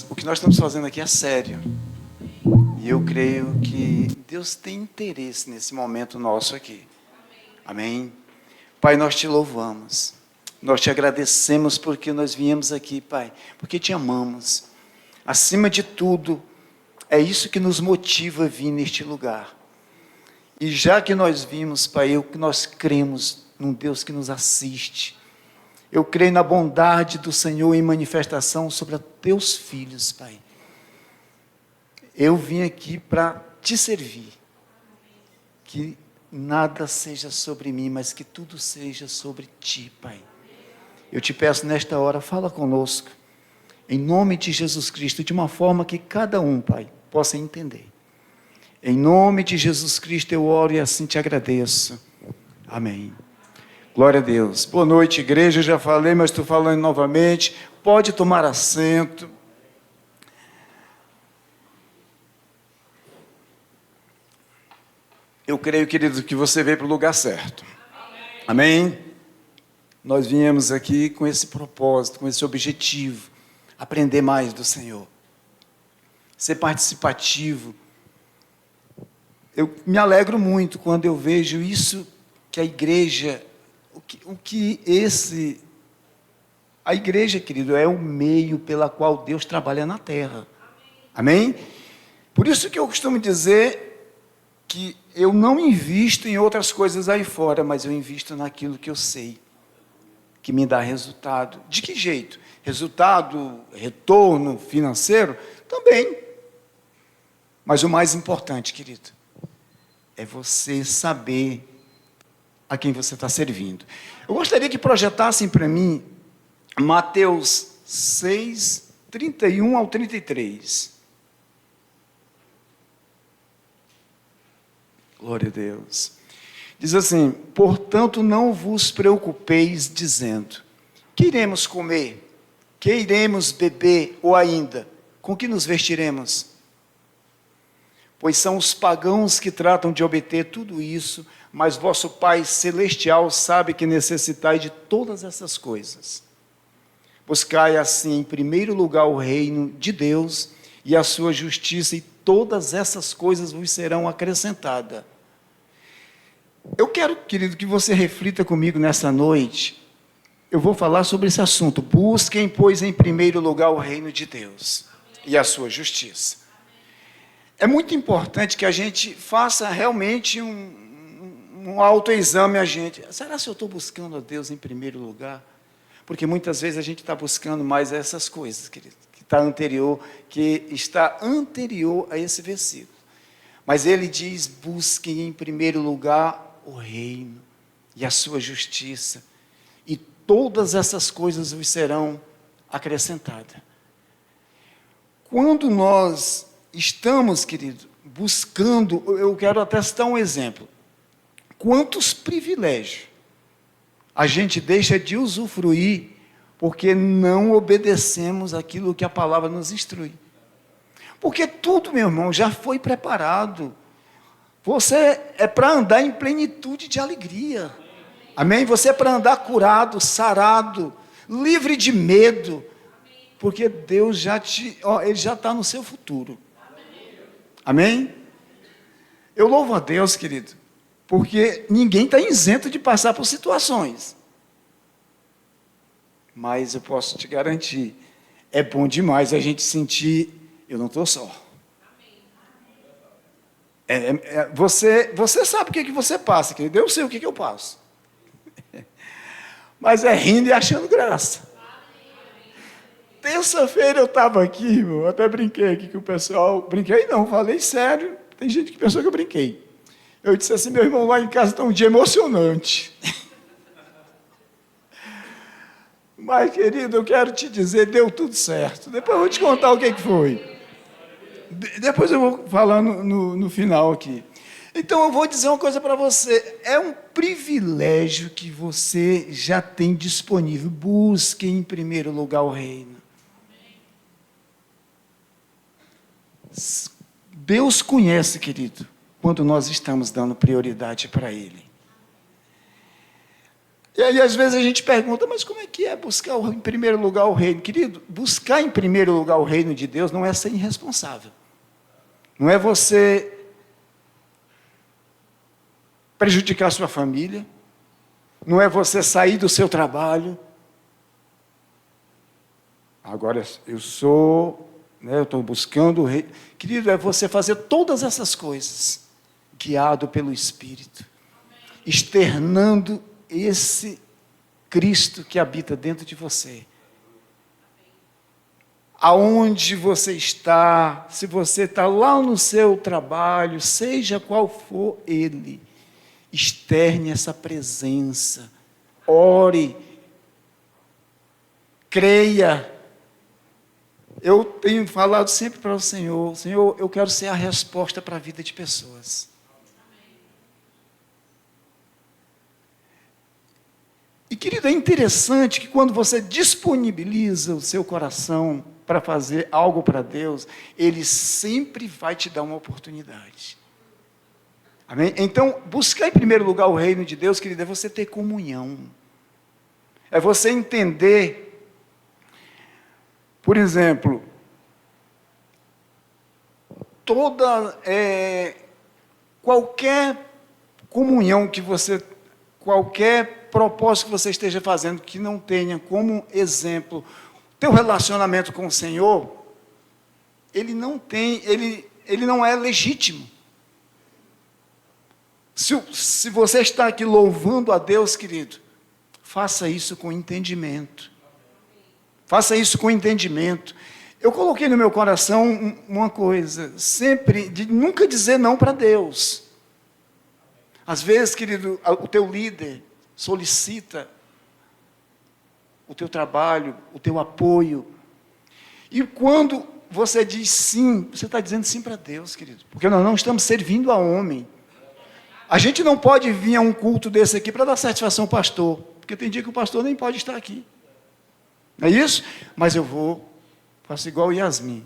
o que nós estamos fazendo aqui é sério. E eu creio que Deus tem interesse nesse momento nosso aqui. Amém? Pai, nós te louvamos. Nós te agradecemos porque nós viemos aqui, Pai, porque te amamos. Acima de tudo, é isso que nos motiva a vir neste lugar. E já que nós vimos, Pai, nós cremos num Deus que nos assiste. Eu creio na bondade do Senhor em manifestação sobre os teus filhos, Pai. Eu vim aqui para te servir. Que nada seja sobre mim, mas que tudo seja sobre ti, Pai. Eu te peço nesta hora, fala conosco, em nome de Jesus Cristo, de uma forma que cada um, Pai, possa entender. Em nome de Jesus Cristo eu oro e assim te agradeço. Amém. Glória a Deus. Boa noite, igreja. Eu já falei, mas estou falando novamente. Pode tomar assento. Eu creio, querido, que você veio para o lugar certo. Amém? Nós viemos aqui com esse propósito, com esse objetivo. Aprender mais do Senhor. Ser participativo. Eu me alegro muito quando eu vejo isso que a igreja... A igreja, querido, é o meio pela qual Deus trabalha na terra. Amém? Por isso que eu costumo dizer que eu não invisto em outras coisas aí fora, mas eu invisto naquilo que eu sei, que me dá resultado. De que jeito? Resultado, retorno financeiro? Também. Mas o mais importante, querido, é você saber a quem você está servindo. Eu gostaria que projetassem para mim Mateus 6, 31 ao 33. Glória a Deus. Diz assim: portanto, não vos preocupeis dizendo, que iremos comer, que iremos beber, ou ainda, com que nos vestiremos? Pois são os pagãos que tratam de obter tudo isso, mas vosso Pai Celestial sabe que necessitai de todas essas coisas. Buscai assim, em primeiro lugar, o reino de Deus e a sua justiça, e todas essas coisas vos serão acrescentadas. Eu quero, querido, que você reflita comigo nessa noite. Eu vou falar sobre esse assunto. Busquem, pois, em primeiro lugar, o reino de Deus e a sua justiça. É muito importante que a gente faça realmente um autoexame a gente. Será que eu estou buscando a Deus em primeiro lugar? Porque muitas vezes a gente está buscando mais essas coisas, querido, que está anterior a esse versículo. Mas ele diz, busquem em primeiro lugar o reino e a sua justiça, e todas essas coisas vos serão acrescentadas. Quando nós estamos, querido, buscando, eu quero até citar um exemplo. Quantos privilégios a gente deixa de usufruir porque não obedecemos aquilo que a palavra nos instrui. Porque tudo, meu irmão, já foi preparado. Você é para andar em plenitude de alegria. Amém? Você é para andar curado, sarado, livre de medo. Porque Deus Ele já está no seu futuro. Amém? Eu louvo a Deus, querido, porque ninguém está isento de passar por situações. Mas eu posso te garantir, é bom demais a gente sentir, eu não estou só. Você sabe o que você passa, querido, eu sei o que eu passo. Mas é rindo e achando graça. Terça-feira eu estava aqui, irmão, até brinquei aqui com o pessoal. Brinquei não, falei sério. Tem gente que pensou que eu brinquei. Eu disse assim, meu irmão, lá em casa está um dia emocionante. Mas, querido, eu quero te dizer, deu tudo certo. Depois eu vou te contar o que foi. Depois eu vou falar no final aqui. Então eu vou dizer uma coisa para você. É um privilégio que você já tem disponível. Busque em primeiro lugar o reino. Deus conhece, querido, quando nós estamos dando prioridade para Ele. E aí, às vezes, a gente pergunta, mas como é que é buscar em primeiro lugar o reino? Querido, buscar em primeiro lugar o reino de Deus não é ser irresponsável. Não é você prejudicar a sua família. Não é você sair do seu trabalho. Agora, eu estou buscando o reino. Querido, é você fazer todas essas coisas, guiado pelo Espírito, externando esse Cristo que habita dentro de você. Aonde você está, se você está lá no seu trabalho, seja qual for ele, externe essa presença, ore, creia. Eu tenho falado sempre para o Senhor, Senhor, eu quero ser a resposta para a vida de pessoas. E, querido, é interessante que quando você disponibiliza o seu coração para fazer algo para Deus, Ele sempre vai te dar uma oportunidade. Amém? Então, buscar em primeiro lugar o reino de Deus, querido, é você ter comunhão. É você entender, por exemplo, qualquer comunhão que você, qualquer propósito que você esteja fazendo que não tenha como exemplo teu relacionamento com o Senhor, ele não é legítimo. Se você está aqui louvando a Deus, querido, faça isso com entendimento. Faça isso com entendimento. Eu coloquei no meu coração uma coisa, sempre, de nunca dizer não para Deus. Às vezes, querido, o teu líder solicita o teu trabalho, o teu apoio. E quando você diz sim, você está dizendo sim para Deus, querido. Porque nós não estamos servindo a homem. A gente não pode vir a um culto desse aqui para dar satisfação ao pastor. Porque tem dia que o pastor nem pode estar aqui. Não é isso? Mas eu vou, faço igual o Yasmin.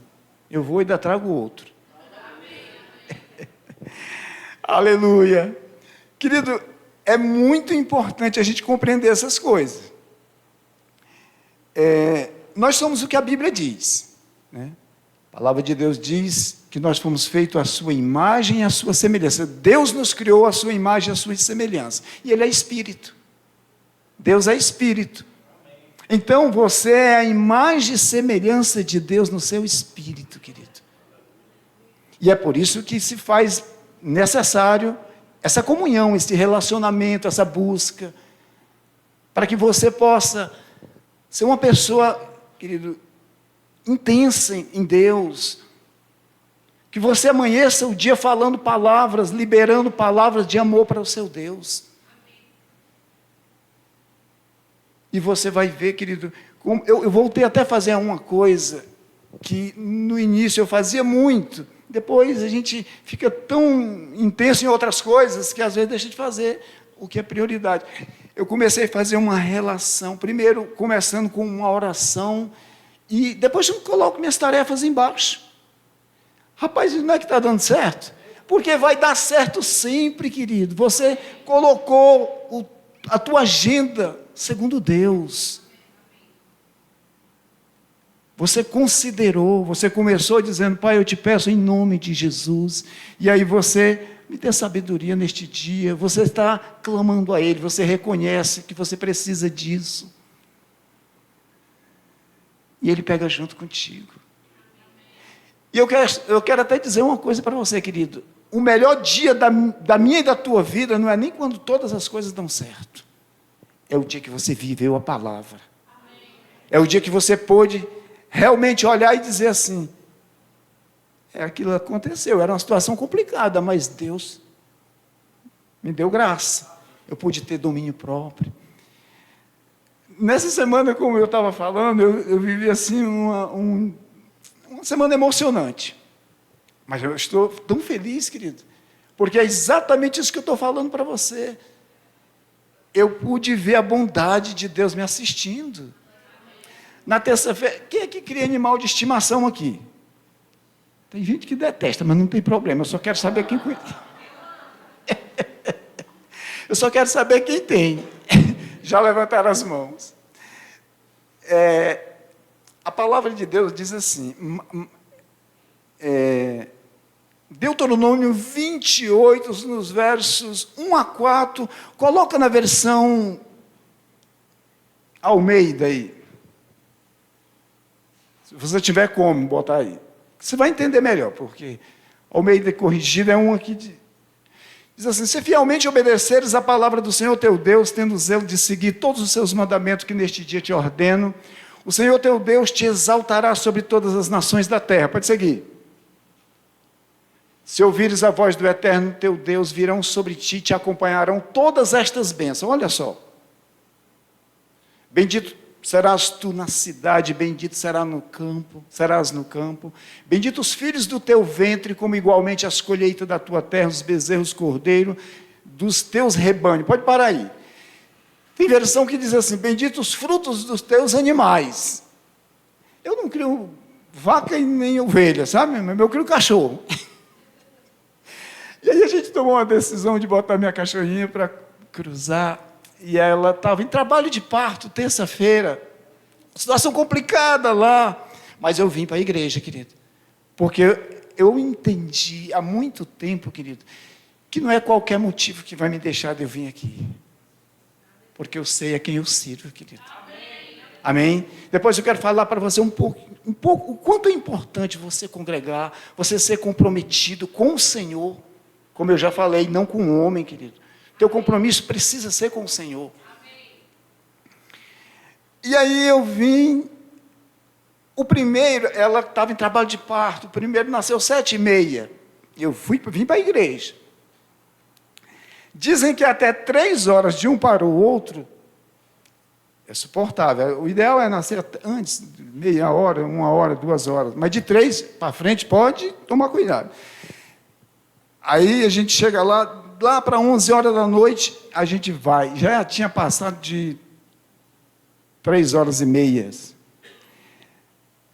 Eu vou e ainda trago outro. Aleluia. Querido, é muito importante a gente compreender essas coisas. Nós somos o que a Bíblia diz, né? A palavra de Deus diz que nós fomos feitos à sua imagem e à sua semelhança. Deus nos criou à sua imagem e à sua semelhança. E Ele é Espírito. Deus é Espírito. Então, você é a imagem e semelhança de Deus no seu espírito, querido. E é por isso que se faz necessário essa comunhão, esse relacionamento, essa busca, para que você possa ser uma pessoa, querido, intensa em Deus, que você amanheça o dia falando palavras, liberando palavras de amor para o seu Deus. E você vai ver, querido, eu voltei até a fazer uma coisa que no início eu fazia muito, depois a gente fica tão intenso em outras coisas que às vezes deixa de fazer o que é prioridade. Eu comecei a fazer uma relação, primeiro começando com uma oração, e depois eu coloco minhas tarefas embaixo. Rapaz, não é que está dando certo? Porque vai dar certo sempre, querido. Você colocou a tua agenda segundo Deus. Você considerou, você começou dizendo, Pai, eu te peço em nome de Jesus. E aí você me dê sabedoria neste dia. Você está clamando a Ele, você reconhece que você precisa disso. E Ele pega junto contigo. E eu quero até dizer uma coisa para você, querido. O melhor dia da minha e da tua vida não é nem quando todas as coisas dão certo. É o dia que você viveu a palavra. É o dia que você pôde realmente olhar e dizer assim, aquilo aconteceu, era uma situação complicada, mas Deus me deu graça. Eu pude ter domínio próprio. Nessa semana, como eu estava falando, eu vivi assim uma semana emocionante. Mas eu estou tão feliz, querido, porque é exatamente isso que eu estou falando para você. Eu pude ver a bondade de Deus me assistindo. Na terça-feira, quem é que cria animal de estimação aqui? Tem gente que detesta, mas não tem problema, eu só quero saber quem... Eu só quero saber quem tem. Já levantaram as mãos. A palavra de Deus diz assim, Deuteronômio 28, nos versos 1 a 4, coloca na versão Almeida aí. Se você tiver como botar aí. Você vai entender melhor, porque Almeida corrigida é um aqui diz assim: se fielmente obedeceres a palavra do Senhor teu Deus, tendo zelo de seguir todos os seus mandamentos que neste dia te ordeno, o Senhor teu Deus te exaltará sobre todas as nações da terra. Pode seguir. Se ouvires a voz do Eterno teu Deus, virão sobre ti e te acompanharão todas estas bênçãos. Olha só. Bendito serás tu na cidade, bendito serás no campo. Bendito os filhos do teu ventre, como igualmente as colheitas da tua terra, os bezerros cordeiro dos teus rebanhos. Pode parar aí. Tem versão que diz assim: bendito os frutos dos teus animais. Eu não crio vaca e nem ovelha, sabe? Mas eu crio cachorro. E aí a gente tomou uma decisão de botar minha cachorrinha para cruzar. E ela estava em trabalho de parto, terça-feira. Situação complicada lá. Mas eu vim para a igreja, querido. Porque eu entendi há muito tempo, querido, que não é qualquer motivo que vai me deixar de eu vir aqui. Porque eu sei a quem eu sirvo, querido. Amém? Depois eu quero falar para você um pouco o quanto é importante você congregar, você ser comprometido com o Senhor. Como eu já falei, não com o homem, querido. Teu compromisso precisa ser com o Senhor. E aí eu vim, o primeiro, ela estava em trabalho de parto, o primeiro nasceu 7h30. Eu vim para a igreja. Dizem que até 3 horas de um para o outro é suportável. O ideal é nascer antes, meia hora, 1 hora, 2 horas. Mas de 3 para frente pode tomar cuidado. Aí a gente chega lá para 11 horas da noite, a gente vai. Já tinha passado de 3h30.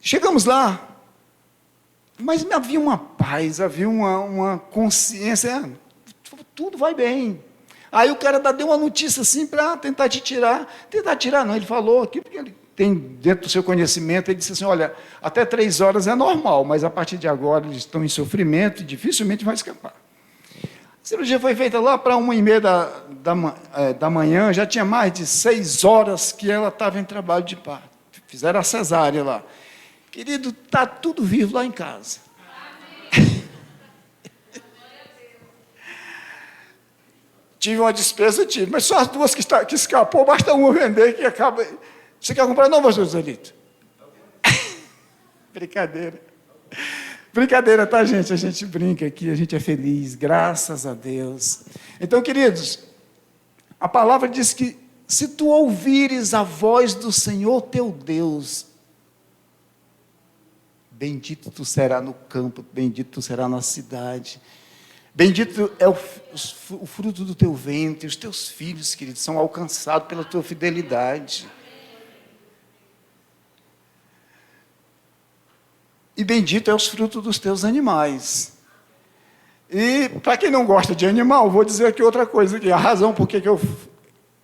Chegamos lá, mas havia uma paz, havia uma consciência, tudo vai bem. Aí o cara deu uma notícia assim para tentar tirar não, ele falou aqui, porque ele tem dentro do seu conhecimento, ele disse assim: olha, até 3 horas é normal, mas a partir de agora eles estão em sofrimento e dificilmente vai escapar. A cirurgia foi feita lá para 1h30 da manhã, já tinha mais de 6 horas que ela estava em trabalho de parto. Fizeram a cesárea lá. Querido, está tudo vivo lá em casa. Tive uma despesa, mas só as 2 que escapou, basta uma vender que acaba. Você quer comprar? Não, pastor Joselito. Brincadeira. Brincadeira, tá, gente? A gente brinca aqui, a gente é feliz, graças a Deus. Então, queridos, a palavra diz que se tu ouvires a voz do Senhor teu Deus, bendito tu será no campo, bendito tu será na cidade, bendito é o fruto do teu ventre, os teus filhos, queridos, são alcançados pela tua fidelidade. E bendito é os frutos dos teus animais. E para quem não gosta de animal, vou dizer aqui outra coisa, aqui, a razão por que eu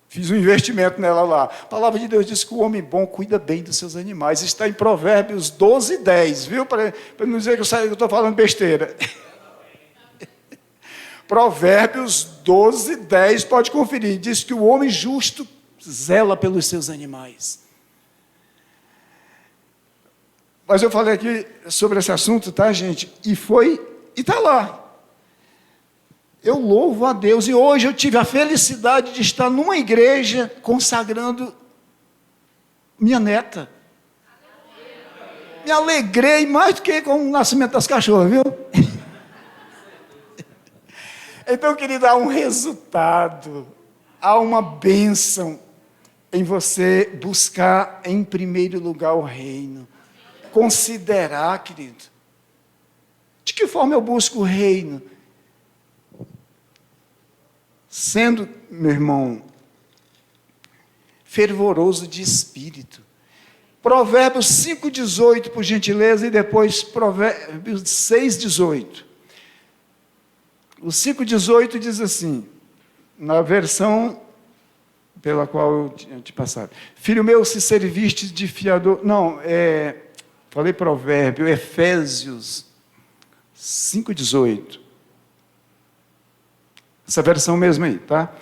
fiz um investimento nela lá. A palavra de Deus diz que o homem bom cuida bem dos seus animais. Está em Provérbios 12:10, viu? Para não dizer que eu estou falando besteira. Provérbios 12:10, pode conferir. Diz que o homem justo zela pelos seus animais. Mas eu falei aqui sobre esse assunto, tá, gente? E está lá. Eu louvo a Deus. E hoje eu tive a felicidade de estar numa igreja consagrando minha neta. Me alegrei mais do que com o nascimento das cachorras, viu? Então, querido, há um resultado, há uma bênção em você buscar em primeiro lugar o reino. Considerar, querido. De que forma eu busco o reino? Sendo, meu irmão, fervoroso de espírito. Provérbios 5:18, por gentileza, e depois Provérbios 6:18. O 5:18 diz assim, na versão pela qual eu tinha te passado. Filho meu, se serviste de fiador... Não, falei provérbio, Efésios 5,18. Essa versão mesmo aí, tá?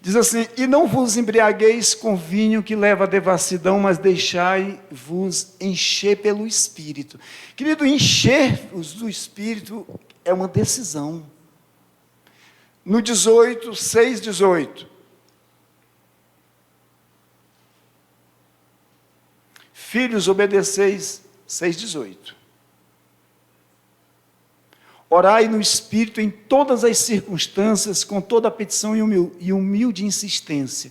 Diz assim: e não vos embriagueis com vinho que leva à devassidão, mas deixai-vos encher pelo Espírito. Querido, encher-vos do Espírito é uma decisão. No 6,18. Filhos, obedeceis, 6,18. Orai no Espírito em todas as circunstâncias, com toda a petição e humilde insistência.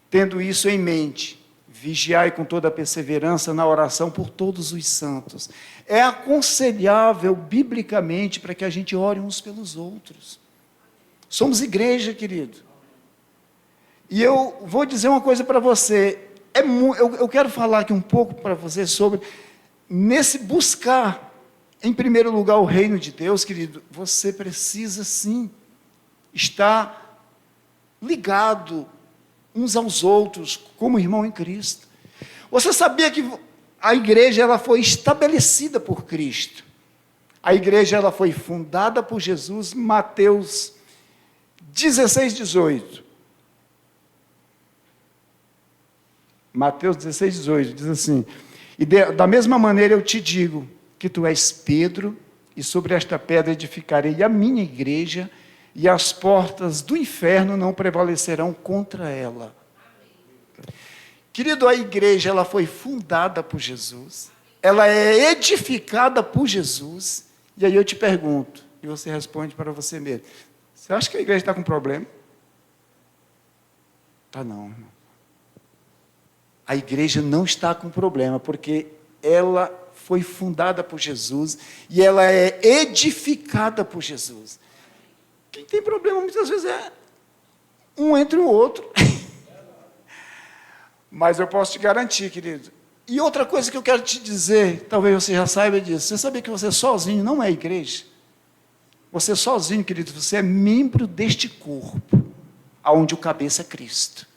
Tendo isso em mente, vigiai com toda a perseverança na oração por todos os santos. É aconselhável, biblicamente, para que a gente ore uns pelos outros. Somos igreja, querido. E eu vou dizer uma coisa para você. Eu quero falar aqui um pouco para você sobre, nesse buscar, em primeiro lugar, o reino de Deus, querido, você precisa sim estar ligado uns aos outros, como irmão em Cristo. Você sabia que a igreja ela foi estabelecida por Cristo? A igreja ela foi fundada por Jesus, Mateus 16,18. Mateus 16,18 diz assim: e da mesma maneira eu te digo que tu és Pedro, e sobre esta pedra edificarei a minha igreja, e as portas do inferno não prevalecerão contra ela. Querido, a igreja ela foi fundada por Jesus, ela é edificada por Jesus, e aí eu te pergunto, e você responde para você mesmo: você acha que a igreja está com problema? Está não, irmão. A igreja não está com problema, porque ela foi fundada por Jesus e ela é edificada por Jesus. Quem tem problema muitas vezes é um entre o outro. Mas eu posso te garantir, querido. E outra coisa que eu quero te dizer, talvez você já saiba disso, você sabia que você sozinho não é igreja? Você sozinho, querido, você é membro deste corpo, onde o cabeça é Cristo.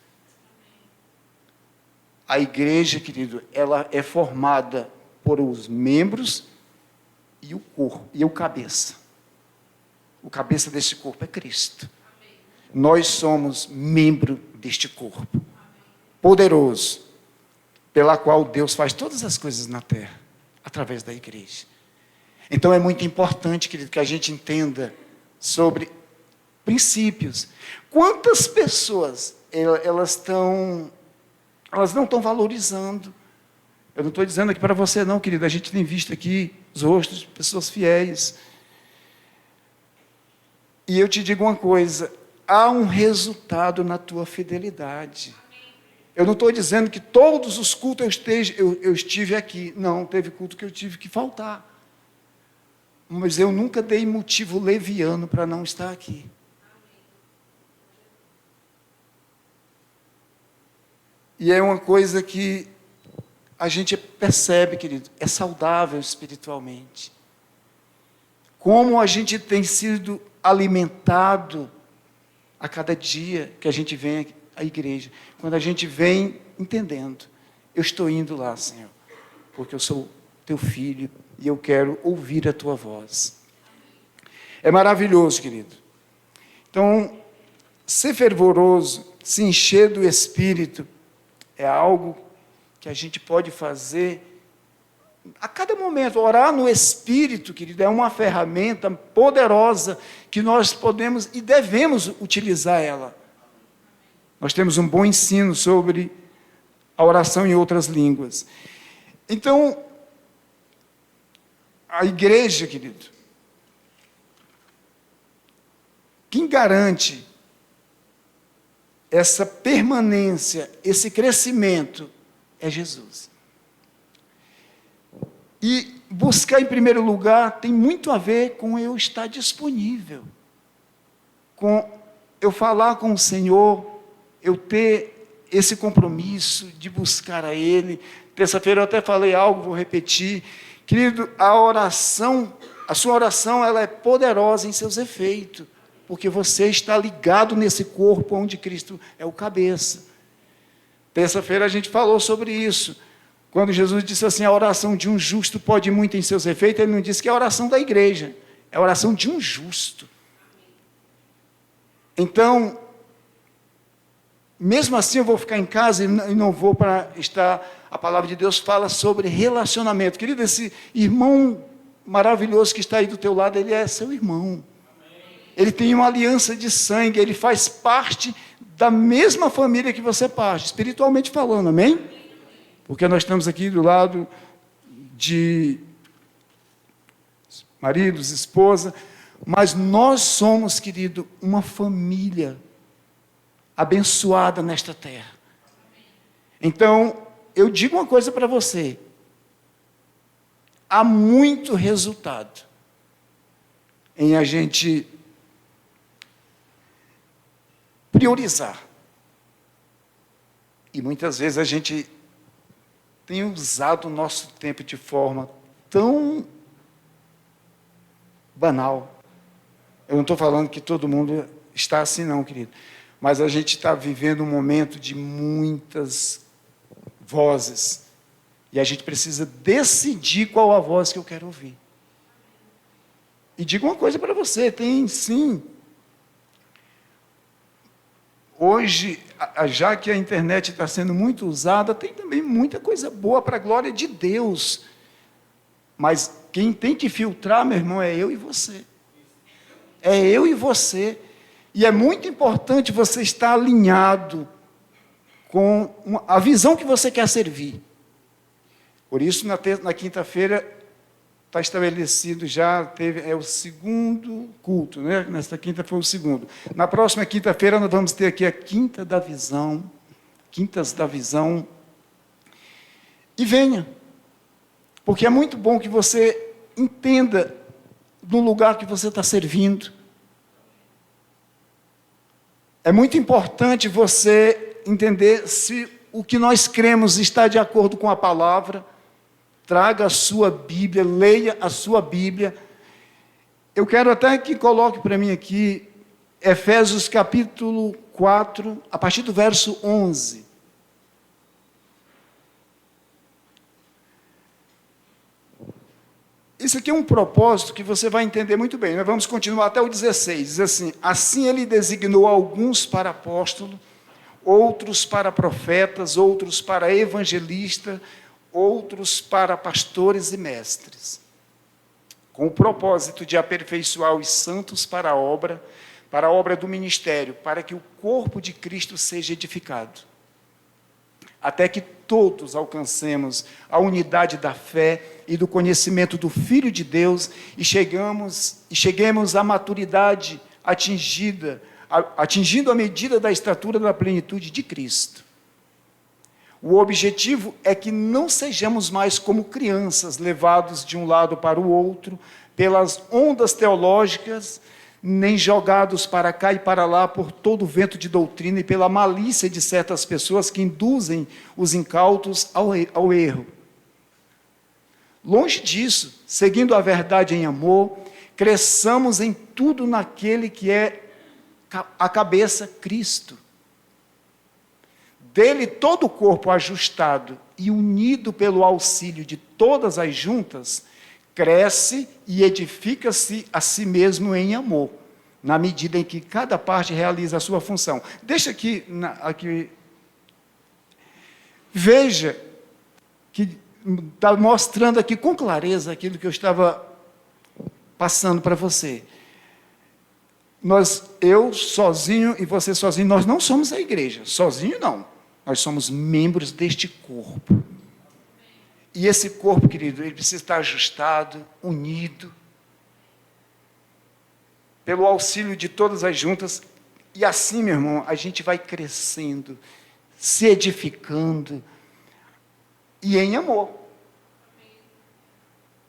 A igreja, querido, ela é formada por os membros e o corpo, e o cabeça. O cabeça deste corpo é Cristo. Nós somos membro deste corpo poderoso, pela qual Deus faz todas as coisas na terra, através da igreja. Então é muito importante, querido, que a gente entenda sobre princípios. Quantas pessoas elas não estão valorizando? Eu não estou dizendo aqui para você não, querido, a gente tem visto aqui os rostos de pessoas fiéis. E eu te digo uma coisa, há um resultado na tua fidelidade. Eu não estou dizendo que todos os cultos eu estive aqui. Não, teve culto que eu tive que faltar. Mas eu nunca dei motivo leviano para não estar aqui. E é uma coisa que a gente percebe, querido, é saudável espiritualmente. Como a gente tem sido alimentado a cada dia que a gente vem à igreja. Quando a gente vem entendendo, eu estou indo lá, Senhor, porque eu sou teu filho e eu quero ouvir a tua voz. É maravilhoso, querido. Então, ser fervoroso, se encher do Espírito, é algo que a gente pode fazer a cada momento. Orar no Espírito, querido, é uma ferramenta poderosa que nós podemos e devemos utilizar ela. Nós temos um bom ensino sobre a oração em outras línguas. Então, a igreja, querido, quem garante essa permanência, esse crescimento, é Jesus. E buscar em primeiro lugar tem muito a ver com eu estar disponível, com eu falar com o Senhor, eu ter esse compromisso de buscar a Ele. Terça-feira eu até falei algo, vou repetir. Querido, a sua oração, ela é poderosa em seus efeitos, porque você está ligado nesse corpo onde Cristo é o cabeça. Terça-feira a gente falou sobre isso. Quando Jesus disse assim, a oração de um justo pode muito em seus efeitos, ele não disse que é a oração da igreja, é a oração de um justo. Então, mesmo assim eu vou ficar em casa e não vou para estar... A palavra de Deus fala sobre relacionamento. Querido, esse irmão maravilhoso que está aí do teu lado, ele é seu irmão. Ele tem uma aliança de sangue, ele faz parte da mesma família que você parte, espiritualmente falando, amém? Porque nós estamos aqui do lado de maridos, esposa, mas nós somos, querido, uma família abençoada nesta terra. Então, eu digo uma coisa para você, há muito resultado em a gente priorizar. E muitas vezes a gente tem usado o nosso tempo de forma tão banal. Eu não estou falando que todo mundo está assim não, querido. Mas a gente está vivendo um momento de muitas vozes. E a gente precisa decidir qual a voz que eu quero ouvir. E digo uma coisa para você, tem sim... Hoje, já que a internet está sendo muito usada, tem também muita coisa boa para a glória de Deus. Mas quem tem que filtrar, meu irmão, é eu e você. É eu e você. E é muito importante você estar alinhado com a visão que você quer servir. Por isso, na quinta-feira, está estabelecido já, é o segundo culto, né? Nesta quinta foi o segundo. Na próxima quinta-feira nós vamos ter aqui a quintas da visão. E venha, porque é muito bom que você entenda no lugar que você está servindo. É muito importante você entender se o que nós cremos está de acordo com a palavra. Traga a sua Bíblia, leia a sua Bíblia. Eu quero até que coloque para mim aqui, Efésios capítulo 4, a partir do verso 11. Isso aqui é um propósito que você vai entender muito bem. Nós vamos continuar até o 16. Diz assim, assim ele designou alguns para apóstolos, outros para profetas, outros para evangelistas, outros para pastores e mestres, com o propósito de aperfeiçoar os santos para a obra do ministério, para que o corpo de Cristo seja edificado, até que todos alcancemos a unidade da fé e do conhecimento do Filho de Deus e cheguemos à maturidade atingindo a medida da estatura da plenitude de Cristo. O objetivo é que não sejamos mais como crianças, levados de um lado para o outro, pelas ondas teológicas, nem jogados para cá e para lá por todo o vento de doutrina e pela malícia de certas pessoas que induzem os incautos ao erro. Longe disso, seguindo a verdade em amor, cresçamos em tudo naquele que é a cabeça, Cristo. Dele todo o corpo ajustado e unido pelo auxílio de todas as juntas, cresce e edifica-se a si mesmo em amor, na medida em que cada parte realiza a sua função. Deixa aqui, veja, que está mostrando aqui com clareza aquilo que eu estava passando para você. Eu sozinho e você sozinho, nós não somos a igreja, sozinho não. Nós somos membros deste corpo. E esse corpo, querido, ele precisa estar ajustado, unido, pelo auxílio de todas as juntas. E assim, meu irmão, a gente vai crescendo, se edificando, e em amor.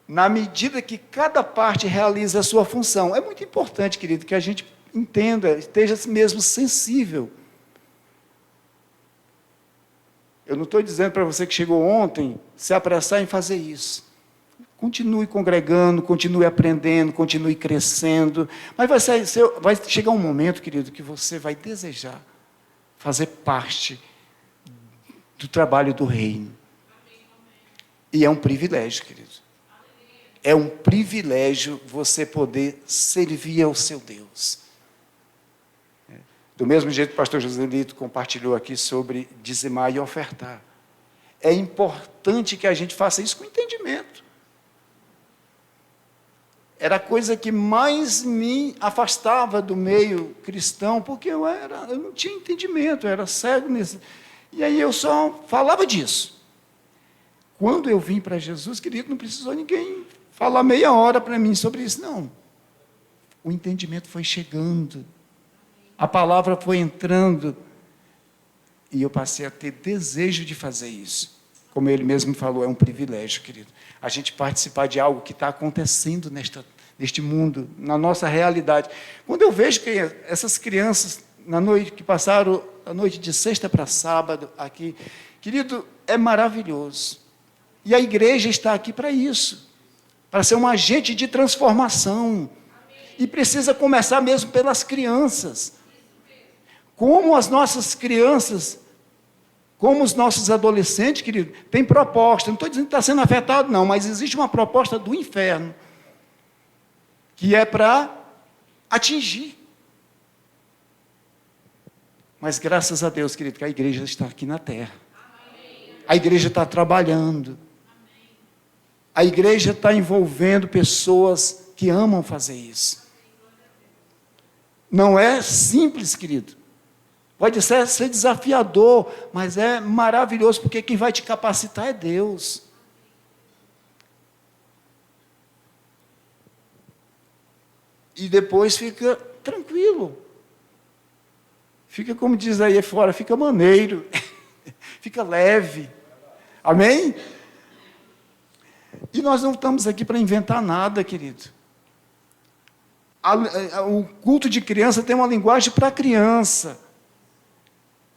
Na medida que cada parte realiza a sua função. É muito importante, querido, que a gente entenda, esteja mesmo sensível. Eu não estou dizendo para você que chegou ontem, se apressar em fazer isso. Continue congregando, continue aprendendo, continue crescendo. Mas vai chegar um momento, querido, que você vai desejar fazer parte do trabalho do reino. E é um privilégio, querido. É um privilégio você poder servir ao seu Deus. Do mesmo jeito que o pastor Joselito compartilhou aqui sobre dizimar e ofertar. É importante que a gente faça isso com entendimento. Era a coisa que mais me afastava do meio cristão, porque eu não tinha entendimento, eu era cego nisso. E aí eu só falava disso. Quando eu vim para Jesus, querido, não precisou ninguém falar meia hora para mim sobre isso, não. O entendimento foi chegando, a palavra foi entrando, e eu passei a ter desejo de fazer isso. Como ele mesmo falou, é um privilégio, querido. A gente participar de algo que está acontecendo neste mundo, na nossa realidade. Quando eu vejo que essas crianças, na noite que passaram a noite de sexta para sábado aqui, querido, é maravilhoso. E a igreja está aqui para isso, para ser um agente de transformação. E precisa começar mesmo pelas crianças. Como as nossas crianças, como os nossos adolescentes, querido, têm proposta. Não estou dizendo que está sendo afetado, não, mas existe uma proposta do inferno, que é para atingir. Mas graças a Deus, querido, que a igreja está aqui na terra. A igreja está trabalhando. A igreja está envolvendo pessoas que amam fazer isso. Não é simples, querido. Pode ser desafiador, mas é maravilhoso, porque quem vai te capacitar é Deus. E depois fica tranquilo. Fica, como diz aí fora, fica maneiro. Fica leve. Amém? E nós não estamos aqui para inventar nada, querido. O culto de criança tem uma linguagem para criança.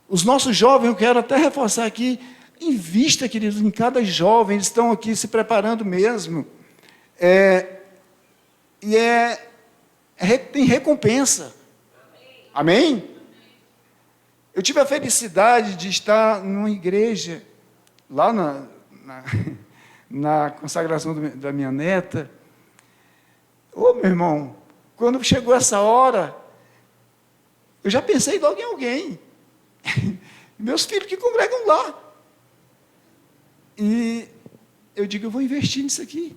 Os nossos jovens, eu quero até reforçar aqui, invista, querido, em cada jovem, eles estão aqui se preparando mesmo. Tem recompensa. Amém? Eu tive a felicidade de estar numa igreja, lá na consagração da minha neta. Ô, meu irmão, quando chegou essa hora, eu já pensei logo em alguém. Meus filhos que congregam lá. E eu digo, eu vou investir nisso aqui.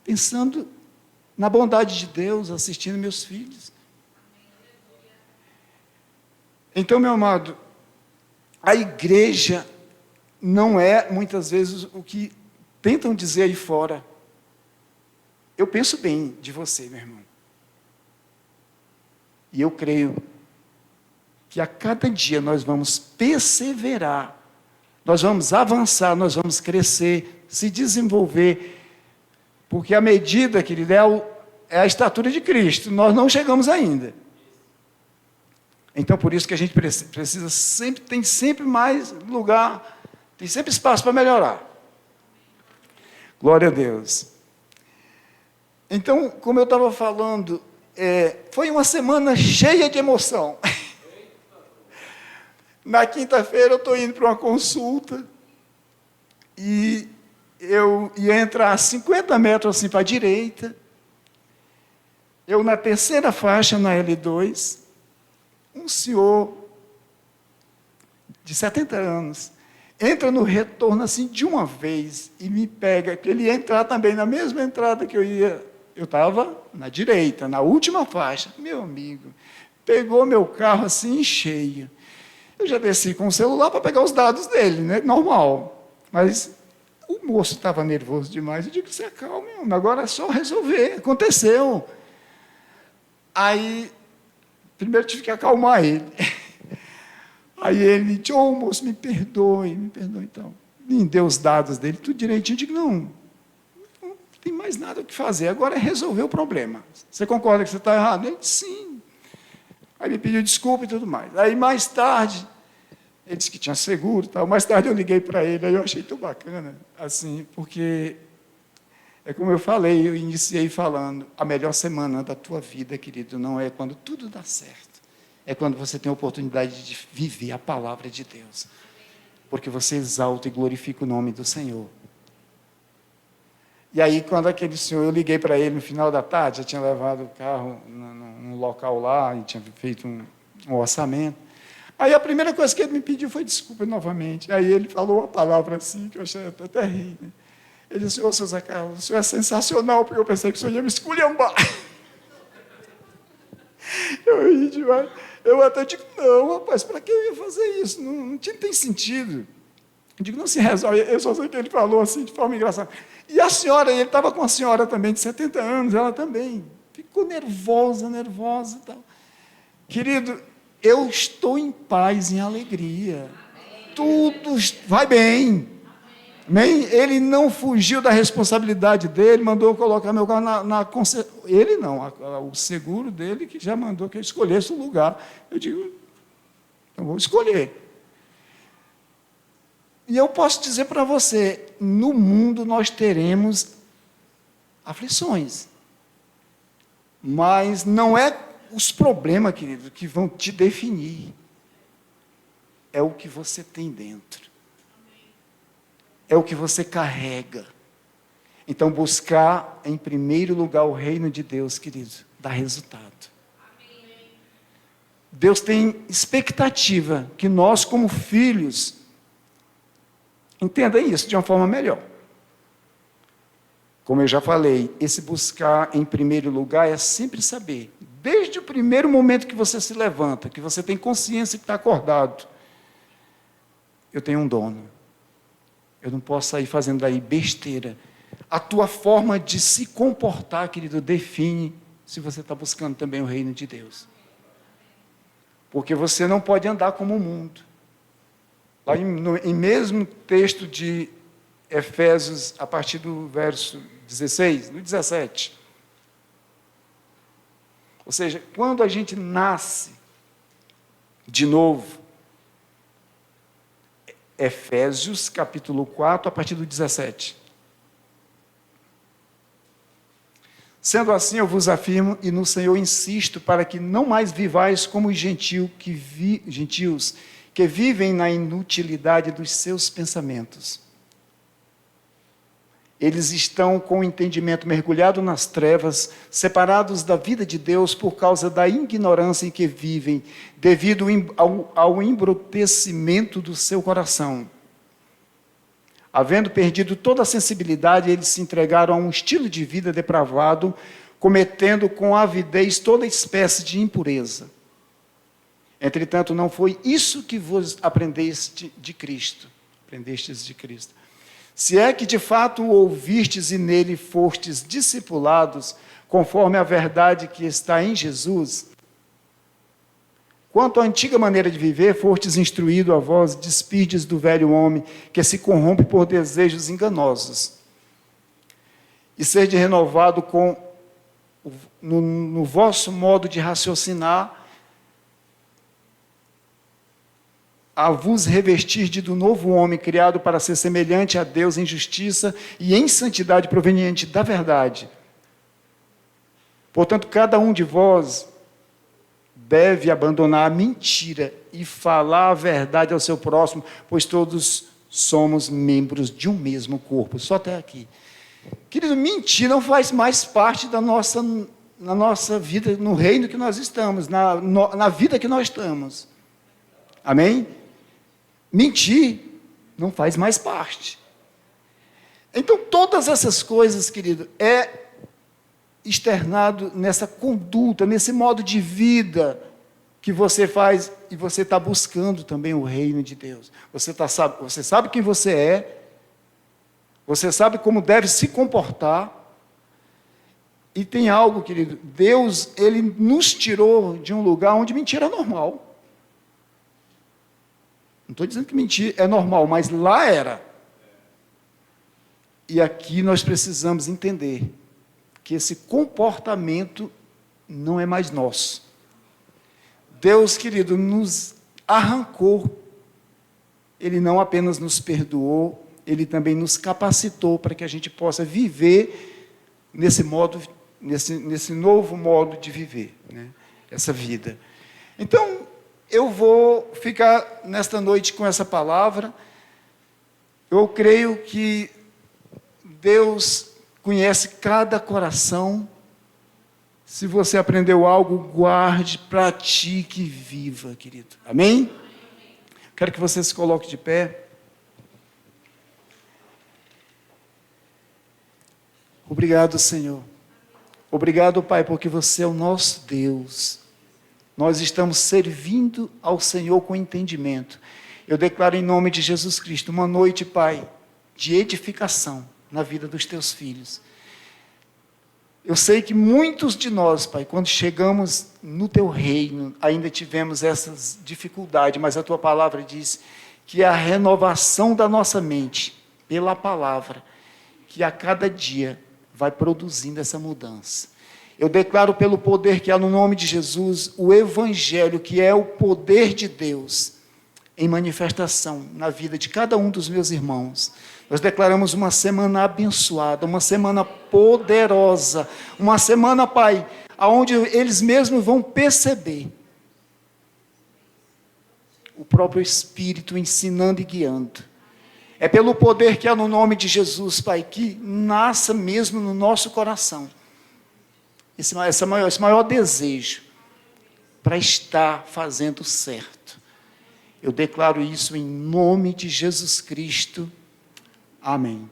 Pensando na bondade de Deus, assistindo meus filhos. Então, meu amado, a igreja não é, muitas vezes, o que tentam dizer aí fora. Eu penso bem de você, meu irmão. E eu creio que a cada dia nós vamos perseverar, nós vamos avançar, nós vamos crescer, se desenvolver, porque a medida, querido, é a estatura de Cristo, nós não chegamos ainda. Então, por isso que a gente precisa sempre, tem sempre mais lugar, tem sempre espaço para melhorar. Glória a Deus. Então, como eu estava falando, foi uma semana cheia de emoção. Na quinta-feira eu estou indo para uma consulta e eu ia entrar 50 metros assim para a direita. Eu na terceira faixa, na L2, um senhor de 70 anos entra no retorno assim de uma vez e me pega, que ele ia entrar também na mesma entrada que eu ia. Eu estava na direita, na última faixa. Meu amigo, pegou meu carro assim em cheio. Eu já desci com o celular para pegar os dados dele, né? Normal. Mas o moço estava nervoso demais. Eu digo, se acalme, agora é só resolver. Aconteceu. Aí, primeiro tive que acalmar ele. Aí ele disse, moço, me perdoe então. Me deu os dados dele, tudo direitinho. Eu digo, não tem mais nada o que fazer, agora é resolver o problema. Você concorda que você está errado? Ele disse, sim. Aí me pediu desculpa e tudo mais. Aí, mais tarde, ele disse que tinha seguro e tal. Mais tarde eu liguei para ele, aí eu achei tão bacana, assim, porque, é como eu falei, eu iniciei falando, a melhor semana da tua vida, querido, não é quando tudo dá certo. é quando você tem a oportunidade de viver a palavra de Deus. Porque você exalta e glorifica o nome do Senhor. E aí, quando aquele senhor, eu liguei para ele no final da tarde, já tinha levado o carro num local lá, e tinha feito um orçamento. Aí a primeira coisa que ele me pediu foi desculpa novamente. Aí ele falou uma palavra assim, que eu achei até rir. Né? Ele disse, ô, seu Zé Carlos, o senhor é sensacional, porque eu pensei que o senhor ia me esculhambar. Eu ri demais. Eu até digo, não, rapaz, para que eu ia fazer isso? Não tem sentido. Eu digo, não se resolve. Eu só sei que ele falou assim, de forma engraçada. E a senhora, ele estava com a senhora também, de 70 anos, ela também ficou nervosa e tal. Querido, eu estou em paz, em alegria. Tudo vai bem. Amém? Ele não fugiu da responsabilidade dele, mandou colocar meu carro na ele não, o seguro dele que já mandou que eu escolhesse o lugar. Eu digo, eu vou escolher. E eu posso dizer para você, no mundo nós teremos aflições. Mas não é os problemas, querido, que vão te definir. É o que você tem dentro. É o que você carrega. Então, buscar em primeiro lugar o reino de Deus, querido, dá resultado. Deus tem expectativa que nós, como filhos, entendam isso de uma forma melhor. Como eu já falei, esse buscar em primeiro lugar é sempre saber, desde o primeiro momento que você se levanta, que você tem consciência que está acordado, eu tenho um dono. Eu não posso sair fazendo aí besteira. A tua forma de se comportar, querido, define se você está buscando também o reino de Deus. Porque você não pode andar como o mundo. Lá em mesmo texto de Efésios, a partir do verso 16, no 17. Ou seja, quando a gente nasce de novo, Efésios, capítulo 4, a partir do 17. Sendo assim, eu vos afirmo, e no Senhor insisto, para que não mais vivais como os gentios que vivem na inutilidade dos seus pensamentos. Eles estão com o entendimento mergulhado nas trevas, separados da vida de Deus por causa da ignorância em que vivem, devido ao embrutecimento do seu coração. Havendo perdido toda a sensibilidade, eles se entregaram a um estilo de vida depravado, cometendo com avidez toda espécie de impureza. Entretanto, não foi isso que vos aprendestes de Cristo. Se é que de fato o ouvistes e nele fostes discipulados, conforme a verdade que está em Jesus, quanto à antiga maneira de viver, fostes instruído a vós, despides do velho homem, que se corrompe por desejos enganosos, e sede renovado no vosso modo de raciocinar, a vos revestir do novo homem, criado para ser semelhante a Deus em justiça e em santidade proveniente da verdade. Portanto, cada um de vós deve abandonar a mentira e falar a verdade ao seu próximo, pois todos somos membros de um mesmo corpo. Só até aqui. Querido, mentir não faz mais parte na nossa vida, no reino que nós estamos, na vida que nós estamos. Amém? Mentir não faz mais parte. Então, todas essas coisas, querido, é externado nessa conduta, nesse modo de vida que você faz, e você está buscando também o reino de Deus. Você sabe quem você é, você sabe como deve se comportar, e tem algo, querido, Deus, Ele nos tirou de um lugar onde mentira é normal. Não estou dizendo que mentir é normal, mas lá era. E aqui nós precisamos entender que esse comportamento não é mais nosso. Deus, querido, nos arrancou. Ele não apenas nos perdoou, Ele também nos capacitou para que a gente possa viver nesse novo modo de viver, né? Essa vida. Então, eu vou ficar nesta noite com essa palavra. Eu creio que Deus conhece cada coração. Se você aprendeu algo, guarde, pratique e viva, querido. Amém? Quero que você se coloque de pé. Obrigado, Senhor. Obrigado, Pai, porque você é o nosso Deus. Nós estamos servindo ao Senhor com entendimento. Eu declaro em nome de Jesus Cristo uma noite, Pai, de edificação na vida dos teus filhos. Eu sei que muitos de nós, Pai, quando chegamos no teu reino, ainda tivemos essas dificuldades, mas a tua palavra diz que é a renovação da nossa mente, pela palavra, que a cada dia vai produzindo essa mudança. Eu declaro pelo poder que há no nome de Jesus, o Evangelho, que é o poder de Deus, em manifestação na vida de cada um dos meus irmãos. Nós declaramos uma semana abençoada, uma semana poderosa, uma semana, Pai, onde eles mesmos vão perceber o próprio Espírito ensinando e guiando. É pelo poder que há no nome de Jesus, Pai, que nasça mesmo no nosso coração esse maior desejo para estar fazendo certo. Eu declaro isso em nome de Jesus Cristo. Amém.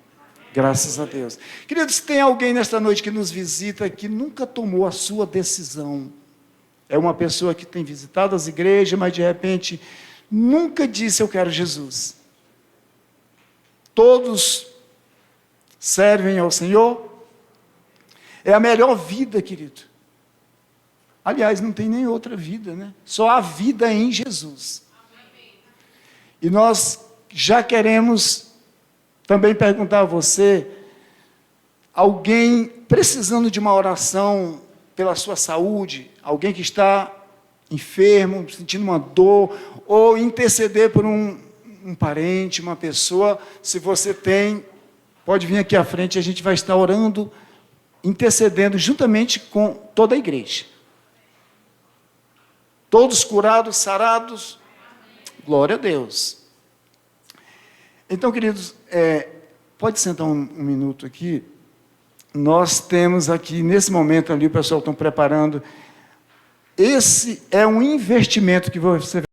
Graças a Deus. Queridos, se tem alguém nesta noite que nos visita que nunca tomou a sua decisão, é uma pessoa que tem visitado as igrejas, mas de repente nunca disse eu quero Jesus. Todos servem ao Senhor. É a melhor vida, querido. Aliás, não tem nem outra vida, né? Só há vida em Jesus. E nós já queremos também perguntar a você, alguém precisando de uma oração pela sua saúde, alguém que está enfermo, sentindo uma dor, ou interceder por um parente, uma pessoa, se você tem, pode vir aqui à frente, a gente vai estar orando, intercedendo juntamente com toda a igreja. Todos curados, sarados, glória a Deus. Então, queridos, pode sentar um minuto aqui. Nós temos aqui, nesse momento ali, o pessoal está preparando. Esse é um investimento que você